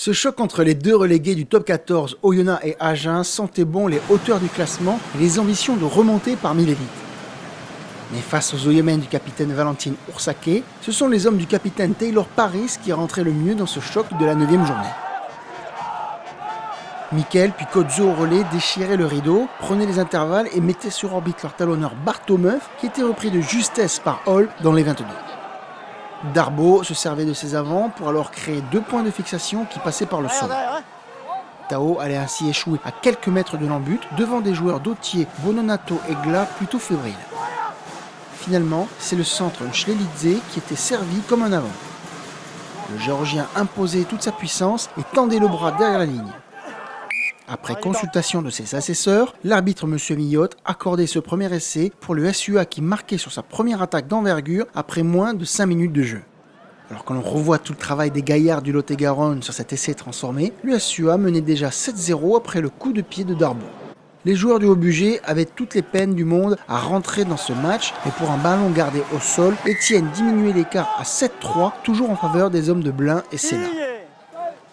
Ce choc entre les deux relégués du top 14, Oyonnax et Agen, sentait bon les hauteurs du classement et les ambitions de remonter parmi l'élite. Mais face aux Oyomens du capitaine Valentin Ursake, ce sont les hommes du capitaine Taylor Paris qui rentraient le mieux dans ce choc de la 9e journée. Mikel puis Kodzo au relais déchiraient le rideau, prenaient les intervalles et mettaient sur orbite leur talonneur Bartomeuf qui était repris de justesse par Hall dans les 22. Darbo se servait de ses avants pour alors créer 2 points de fixation qui passaient par le sol. Tao allait ainsi échouer à quelques mètres de l'embut devant des joueurs d'Autier, Bononato et Gla plutôt fébriles. Finalement, c'est le centre Schlelidze qui était servi comme un avant. Le Géorgien imposait toute sa puissance et tendait le bras derrière la ligne. Après consultation de ses assesseurs, l'arbitre M. Millotte accordait ce premier essai pour le SUA qui marquait sur sa première attaque d'envergure après moins de 5 minutes de jeu. Alors que l'on revoit tout le travail des gaillards du Lot-et-Garonne sur cet essai transformé, le SUA menait déjà 7-0 après le coup de pied de Darbo. Les joueurs du haut-budget avaient toutes les peines du monde à rentrer dans ce match, mais pour un ballon gardé au sol, Étienne diminuait l'écart à 7-3, toujours en faveur des hommes de Blain et Sella.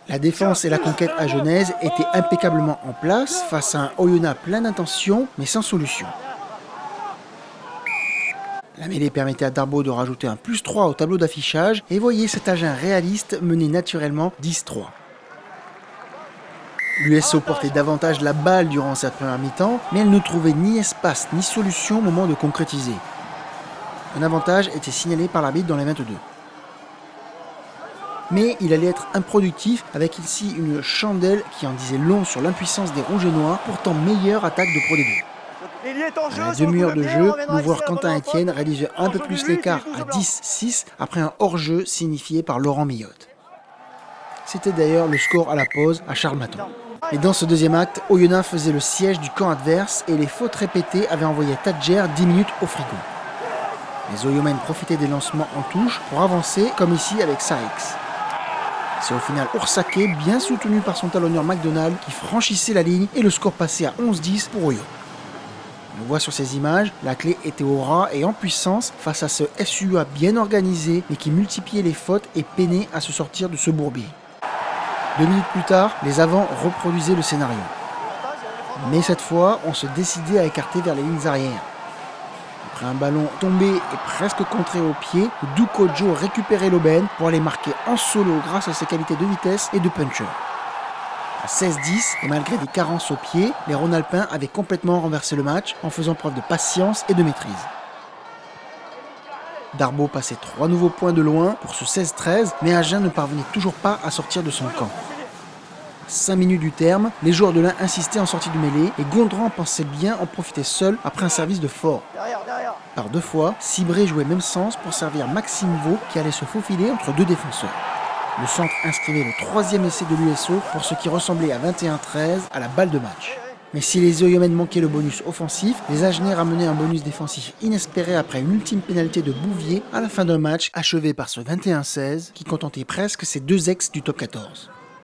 La défense et la conquête à Genèse étaient impeccablement en place face à un Oyonnax plein d'intention mais sans solution. La mêlée permettait à Darbo de rajouter un +3 au tableau d'affichage et voyez cet Agen réaliste mener naturellement 10-3. L'USO portait davantage la balle durant cette première mi-temps, mais elle ne trouvait ni espace ni solution au moment de concrétiser. Un avantage était signalé par l'arbitre dans les 22. Mais il allait être improductif avec ici une chandelle qui en disait long sur l'impuissance des Rouges et Noirs, pourtant meilleure attaque de Pro D2. À la demi-heure de jeu, l'ouvreur Quentin Etienne réalisait un peu plus l'écart à 10-6 après un hors-jeu signifié par Laurent Millotte. C'était d'ailleurs le score à la pause à Charles Maton. Et dans ce deuxième acte, Oyonnax faisait le siège du camp adverse et les fautes répétées avaient envoyé Tadjer 10 minutes au frigo. Les Oyomens profitaient des lancements en touche pour avancer, comme ici avec Saïx. C'est au final Ursake, bien soutenu par son talonneur McDonald, qui franchissait la ligne et le score passait à 11-10 pour Oyo. On le voit sur ces images, la clé était au ras et en puissance face à ce SUA bien organisé mais qui multipliait les fautes et peinait à se sortir de ce bourbier. 2 minutes plus tard, les avants reproduisaient le scénario. Mais cette fois, on se décidait à écarter vers les lignes arrières. Après un ballon tombé et presque contré au pied, Dukojo récupérait l'aubaine pour aller marquer en solo grâce à ses qualités de vitesse et de puncher. À 16-10, et malgré des carences au pied, les Rhône-Alpins avaient complètement renversé le match en faisant preuve de patience et de maîtrise. Darbo passait 3 nouveaux points de loin pour ce 16-13, mais Agen ne parvenait toujours pas à sortir de son camp. À 5 minutes du terme, les joueurs de l'Ain insistaient en sortie de mêlée et Gondran pensait bien en profiter seul après un service de fort. Par 2 fois, Cibré jouait même sens pour servir Maxime Vaux qui allait se faufiler entre 2 défenseurs. Le centre inscrivait le 3e essai de l'USO pour ce qui ressemblait à 21-13 à la balle de match. Mais si les Oyomens manquaient le bonus offensif, les Agenais ramenaient un bonus défensif inespéré après une ultime pénalité de Bouvier à la fin d'un match achevé par ce 21-16 qui contentait presque ses 2 ex du top 14.